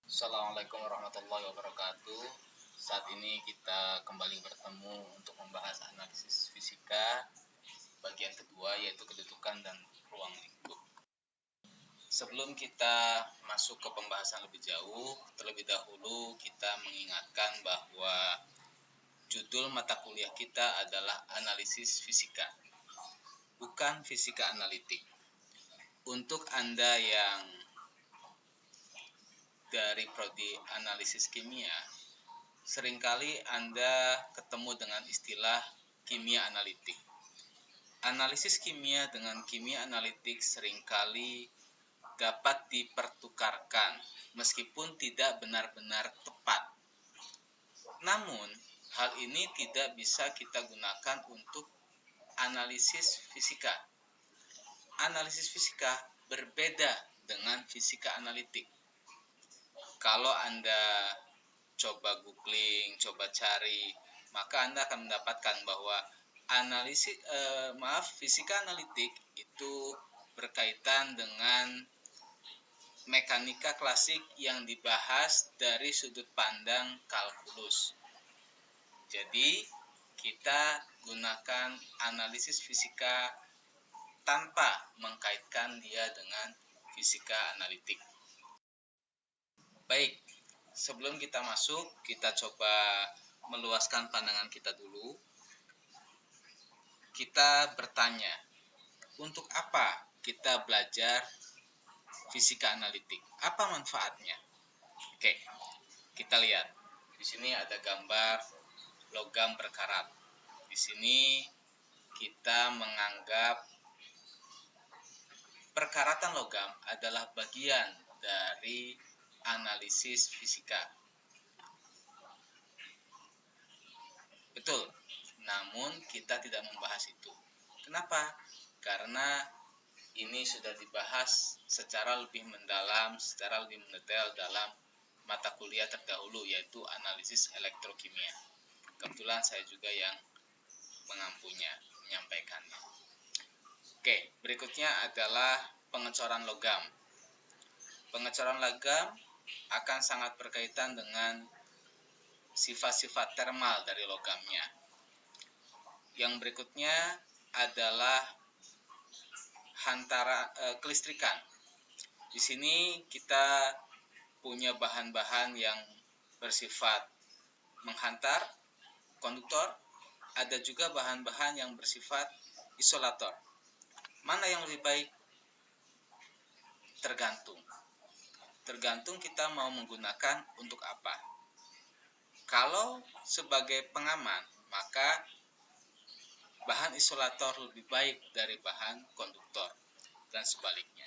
Assalamualaikum warahmatullahi wabarakatuh. Saat ini kita kembali bertemu untuk membahas analisis fisika bagian kedua, yaitu kedudukan dan ruang lingkup. Sebelum kita masuk ke pembahasan lebih jauh, terlebih dahulu kita mengingatkan bahwa judul mata kuliah kita adalah analisis fisika, bukan fisika analitik. Untuk Anda yang dari prodi analisis kimia, seringkali Anda ketemu dengan istilah kimia analitik. Analisis kimia dengan kimia analitik seringkali dapat dipertukarkan meskipun tidak benar-benar tepat. Namun, hal ini tidak bisa kita gunakan untuk analisis fisika. Analisis fisika berbeda dengan fisika analitik. Kalau Anda coba googling, coba cari, maka Anda akan mendapatkan bahwa fisika analitik itu berkaitan dengan mekanika klasik yang dibahas dari sudut pandang kalkulus. Jadi, kita gunakan analisis fisika tanpa mengkaitkan dia dengan fisika analitik. Baik, sebelum kita masuk, kita coba meluaskan pandangan kita dulu. Kita bertanya, untuk apa kita belajar fisika analitik? Apa manfaatnya? Oke, kita lihat. Di sini ada gambar logam berkarat. Di sini kita menganggap perkaratan logam adalah bagian dari analisis fisika. Betul, namun kita tidak membahas itu. Kenapa? Karena ini sudah dibahas secara lebih mendalam, secara lebih mendetail dalam mata kuliah terdahulu, yaitu analisis elektrokimia. Kebetulan saya juga yang menyampaikannya. Oke, berikutnya adalah pengecoran logam. Pengecoran logam akan sangat berkaitan dengan sifat-sifat termal dari logamnya. Yang berikutnya adalah kelistrikan. Di sini kita punya bahan-bahan yang bersifat menghantar, konduktor, ada juga bahan-bahan yang bersifat isolator. Mana yang lebih baik? Tergantung kita mau menggunakan untuk apa. Kalau sebagai pengaman, maka bahan isolator lebih baik dari bahan konduktor dan sebaliknya.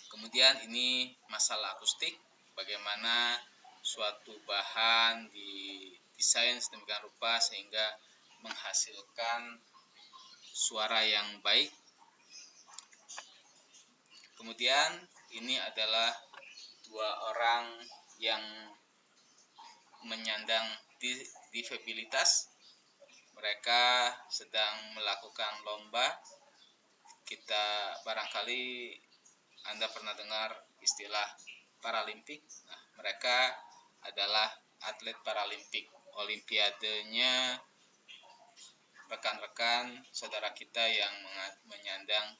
Kemudian ini masalah akustik, bagaimana suatu bahan didesain sedemikian rupa sehingga menghasilkan suara yang baik. Kemudian ini adalah dua orang yang menyandang difabilitas. Mereka sedang melakukan lomba. Kita barangkali Anda pernah dengar istilah Paralimpik. Nah, mereka adalah atlet Paralimpik. Olimpiadenya rekan-rekan saudara kita yang menyandang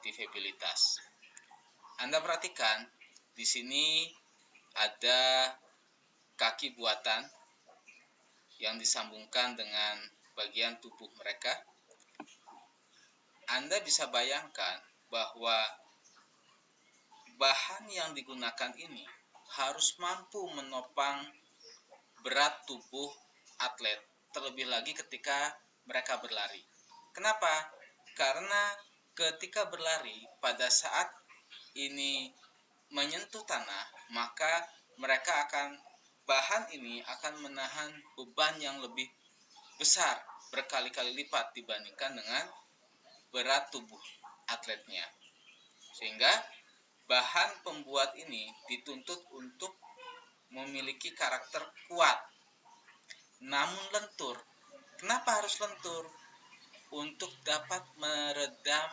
difabilitas. Anda perhatikan di sini ada kaki buatan yang disambungkan dengan bagian tubuh mereka. Anda bisa bayangkan bahwa bahan yang digunakan ini harus mampu menopang berat tubuh atlet, terlebih lagi ketika mereka berlari. Kenapa? Karena ketika berlari, pada saat ini menyentuh tanah, maka bahan ini akan menahan beban yang lebih besar, berkali-kali lipat dibandingkan dengan berat tubuh atletnya. Sehingga bahan pembuat ini dituntut untuk memiliki karakter kuat, namun lentur. Kenapa harus lentur? Untuk dapat meredam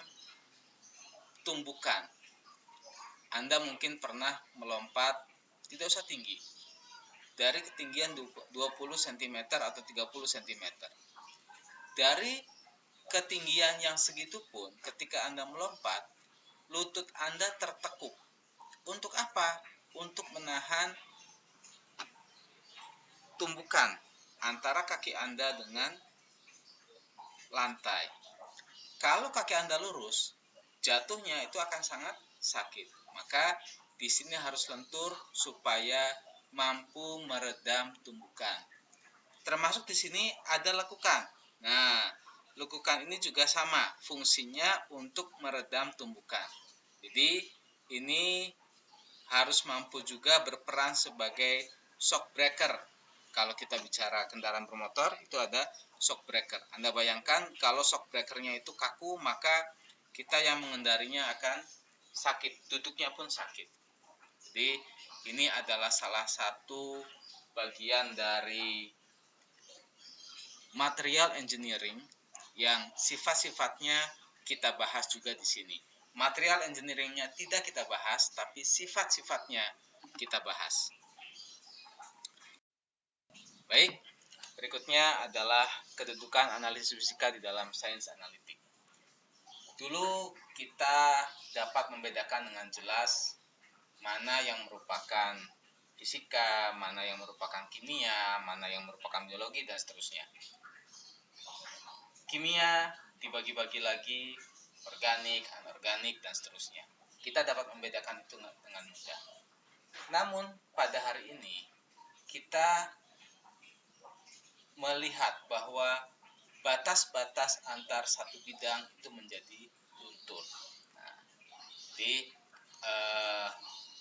tumbukan Anda mungkin pernah melompat, tidak usah tinggi, dari ketinggian 20 cm atau 30 cm. Dari ketinggian yang segitu pun, ketika Anda melompat, lutut Anda tertekuk. Untuk apa? Untuk menahan tumbukan antara kaki Anda dengan lantai. Kalau kaki Anda lurus, jatuhnya itu akan sangat sakit. Maka di sini harus lentur supaya mampu meredam tumbukan. Termasuk di sini ada lekukan. Nah, lekukan ini juga sama, fungsinya untuk meredam tumbukan. Jadi, ini harus mampu juga berperan sebagai shock breaker. Kalau kita bicara kendaraan bermotor, itu ada shock breaker. Anda bayangkan kalau shock breakernya itu kaku, maka kita yang mengendarinya akan sakit, duduknya pun sakit. Jadi ini adalah salah satu bagian dari material engineering yang sifat-sifatnya kita bahas juga di sini. Material engineeringnya tidak kita bahas, tapi sifat-sifatnya kita bahas. Baik, berikutnya adalah kedudukan analisis fisika di dalam sains analitik. Dulu kita dapat membedakan dengan jelas mana yang merupakan fisika, mana yang merupakan kimia, mana yang merupakan biologi, dan seterusnya. Kimia dibagi-bagi lagi, organik, anorganik, dan seterusnya. Kita dapat membedakan itu dengan mudah. Namun, pada hari ini, kita melihat bahwa batas-batas antar satu bidang itu menjadi luntur. Nah, jadi,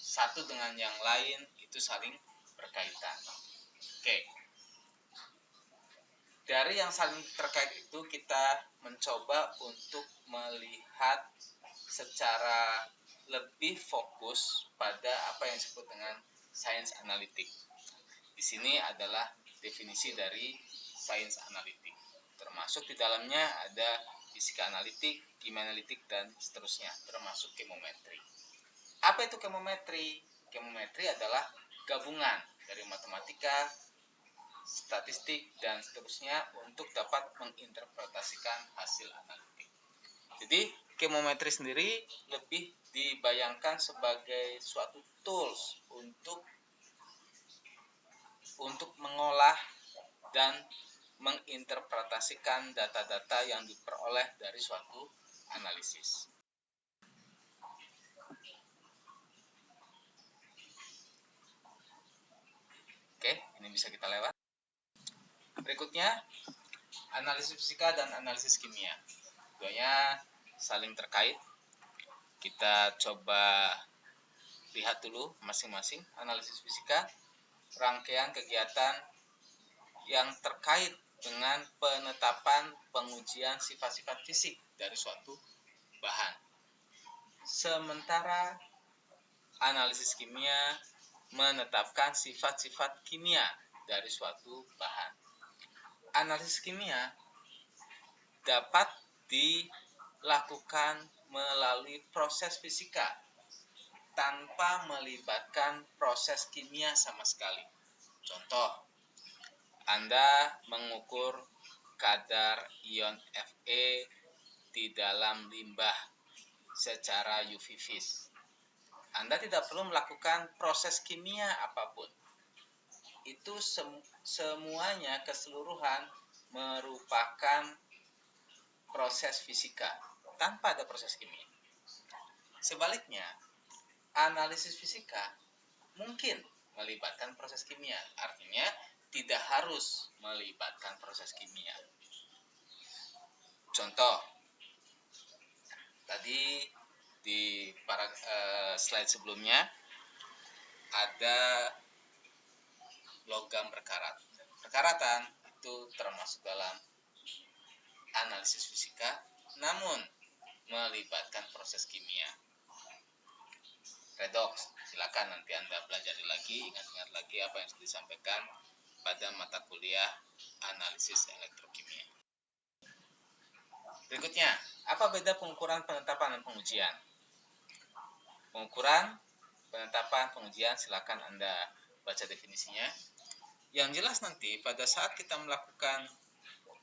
satu dengan yang lain itu saling berkaitan. Oke. Dari yang saling terkait itu kita mencoba untuk melihat secara lebih fokus pada apa yang disebut dengan sains analitik. Di sini adalah definisi dari sains analitik. Termasuk di dalamnya ada fisika analitik, kimia analitik, dan seterusnya, termasuk kemometri. Apa itu kemometri? Kemometri adalah gabungan dari matematika, statistik, dan seterusnya untuk dapat menginterpretasikan hasil analitik. Jadi, kemometri sendiri lebih dibayangkan sebagai suatu tools untuk mengolah dan menginterpretasikan data-data yang diperoleh dari suatu analisis. Oke, ini bisa kita lewat. Berikutnya, analisis fisika dan analisis kimia. Keduanya saling terkait. Kita coba lihat dulu masing-masing. Analisis fisika, rangkaian kegiatan yang terkait dengan penetapan pengujian sifat-sifat fisik dari suatu bahan. Sementara analisis kimia menetapkan sifat-sifat kimia dari suatu bahan. Analisis kimia dapat dilakukan melalui proses fisika tanpa melibatkan proses kimia sama sekali. Contoh, Anda mengukur kadar ion Fe di dalam limbah secara UV vis. Anda tidak perlu melakukan proses kimia apapun. Itu semuanya keseluruhan merupakan proses fisika tanpa ada proses kimia. Sebaliknya, analisis fisika mungkin melibatkan proses kimia. Artinya, tidak harus melibatkan proses kimia. Contoh, tadi di slide sebelumnya ada logam berkarat. Perkaratan itu termasuk dalam analisis fisika, namun melibatkan proses kimia. Redox, silakan nanti Anda pelajari lagi, ingat-ingat lagi apa yang sudah disampaikan pada mata kuliah analisis elektrokimia. Berikutnya, apa beda pengukuran, penetapan, dan pengujian? Pengukuran penetapan, pengujian, silakan Anda baca definisinya. Yang jelas nanti pada saat kita melakukan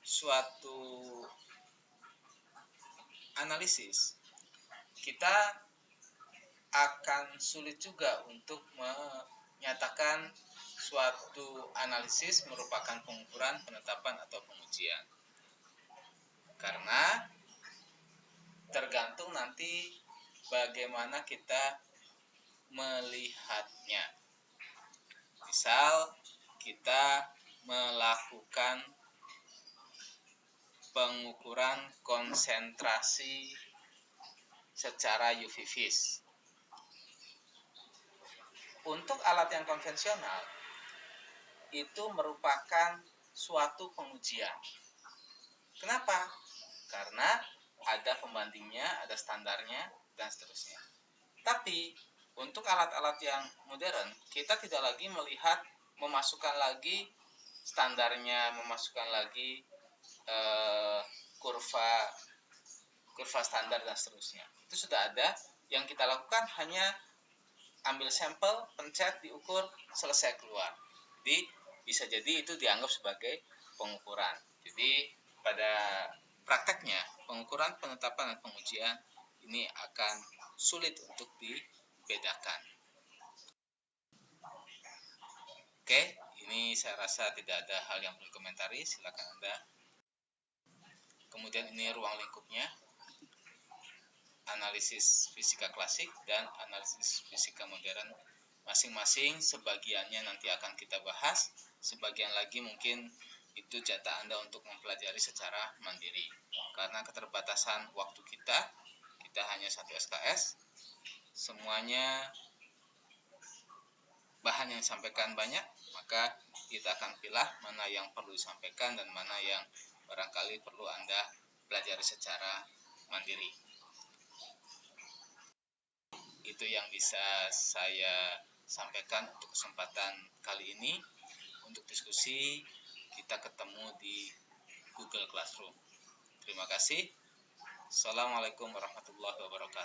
suatu analisis, kita akan sulit juga untuk menyatakan suatu analisis merupakan pengukuran, penetapan, atau pengujian. Karena tergantung nanti bagaimana kita melihatnya. Misal kita melakukan pengukuran konsentrasi secara UV vis. Untuk alat yang konvensional itu merupakan suatu pengujian. Kenapa? Karena ada pembandingnya, ada standarnya, dan seterusnya. Tapi untuk alat-alat yang modern, kita tidak lagi melihat memasukkan lagi standarnya, memasukkan lagi kurva standar dan seterusnya. Itu sudah ada. Yang kita lakukan hanya ambil sampel, pencet, diukur, selesai keluar. Jadi bisa jadi itu dianggap sebagai pengukuran. Jadi pada prakteknya pengukuran, penetapan, dan pengujian ini akan sulit untuk dibedakan. Oke, ini saya rasa tidak ada hal yang perlu komentari. Silakan Anda. Kemudian ini ruang lingkupnya, analisis fisika klasik dan analisis fisika modern. Masing-masing sebagiannya nanti akan kita bahas, sebagian lagi mungkin itu jatah Anda untuk mempelajari secara mandiri. Karena keterbatasan waktu kita hanya 1 SKS, semuanya bahan yang disampaikan banyak, maka kita akan pilih mana yang perlu disampaikan dan mana yang barangkali perlu Anda pelajari secara mandiri. Itu yang bisa saya sampaikan untuk kesempatan kali ini. Untuk diskusi, kita ketemu di Google Classroom. Terima kasih. Assalamualaikum warahmatullahi wabarakatuh.